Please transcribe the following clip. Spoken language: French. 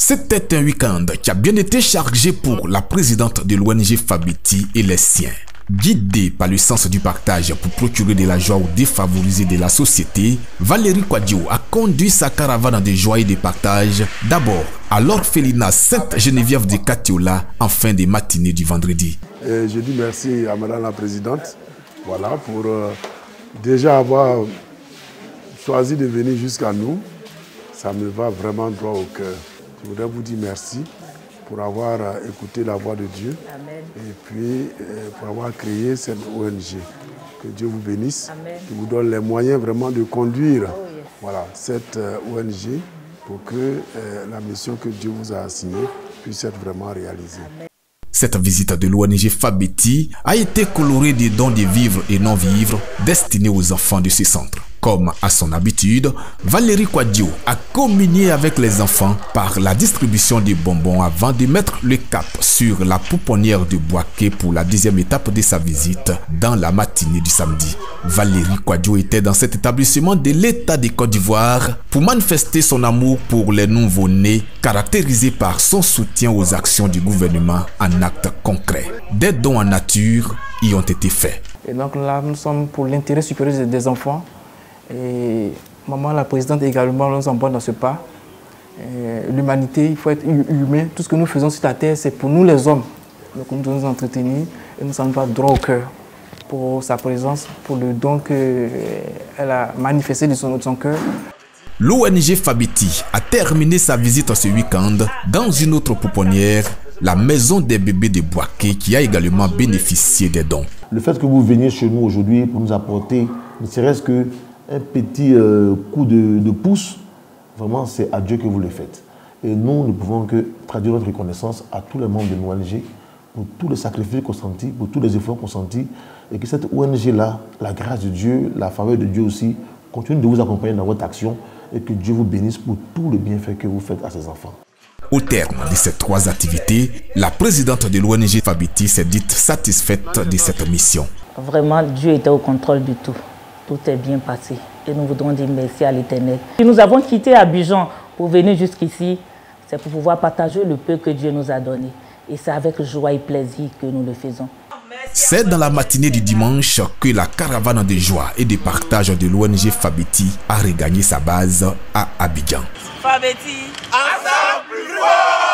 C'était un week-end qui a bien été chargé pour la présidente de l'ONG Fabeti et les siens. Guidée par le sens du partage pour procurer de la joie aux défavorisés de la société, Valérie Kouadio a conduit sa caravane de joie et de partage d'abord à l'orphelinat Sainte-Geneviève de Katiola en fin de matinée du vendredi. Je dis merci à Madame la Présidente pour déjà avoir choisi de venir jusqu'à nous. Ça me va vraiment droit au cœur. Je voudrais vous dire merci pour avoir écouté la voix de Dieu. Amen. Et puis pour avoir créé cette ONG. Que Dieu vous bénisse, qui vous donne les moyens vraiment de conduire cette ONG pour que la mission que Dieu vous a assignée puisse être vraiment réalisée. Amen. Cette visite de l'ONG Fabeti a été colorée des dons de vivres et non-vivres destinés aux enfants de ce centre. Comme à son habitude, Valérie Kouadio a communié avec les enfants par la distribution des bonbons avant de mettre le cap sur la pouponnière de Boaké pour la deuxième étape de sa visite dans la matinée du samedi. Valérie Kouadio était dans cet établissement de l'État de Côte d'Ivoire pour manifester son amour pour les nouveau-nés, caractérisé par son soutien aux actions du gouvernement en actes concrets. Des dons en nature y ont été faits. Et donc là, nous sommes pour l'intérêt supérieur des enfants. Et maman, la présidente également, nous embarque dans ce pas. L'humanité, il faut être humain. Tout ce que nous faisons sur la terre, c'est pour nous les hommes. Donc nous devons nous entretenir et nous sommes pas droit au cœur pour sa présence, pour le don qu'elle a manifesté de son cœur. L'ONG Fabeti a terminé sa visite ce week-end dans une autre pouponnière, la maison des bébés de Boaké, qui a également bénéficié des dons. Le fait que vous veniez chez nous aujourd'hui pour nous apporter, ne serait-ce que un petit coup de pouce, vraiment c'est à Dieu que vous le faites. Et nous ne pouvons que traduire notre reconnaissance à tous les membres de l'ONG pour tous les sacrifices consentis, pour tous les efforts consentis, et que cette ONG-là, la grâce de Dieu, la faveur de Dieu aussi, continue de vous accompagner dans votre action et que Dieu vous bénisse pour tout le bienfait que vous faites à ses enfants. Au terme de ces trois activités, la présidente de l'ONG Fabeti s'est dite satisfaite de cette mission. Vraiment, Dieu était au contrôle de tout. Tout est bien passé et nous voudrons dire merci à l'Éternel. Nous avons quitté Abidjan pour venir jusqu'ici, c'est pour pouvoir partager le peu que Dieu nous a donné. Et c'est avec joie et plaisir que nous le faisons. C'est dans la matinée du dimanche que la caravane de joie et de partage de l'ONG Fabeti a regagné sa base à Abidjan. Fabeti, ensemble plus fort!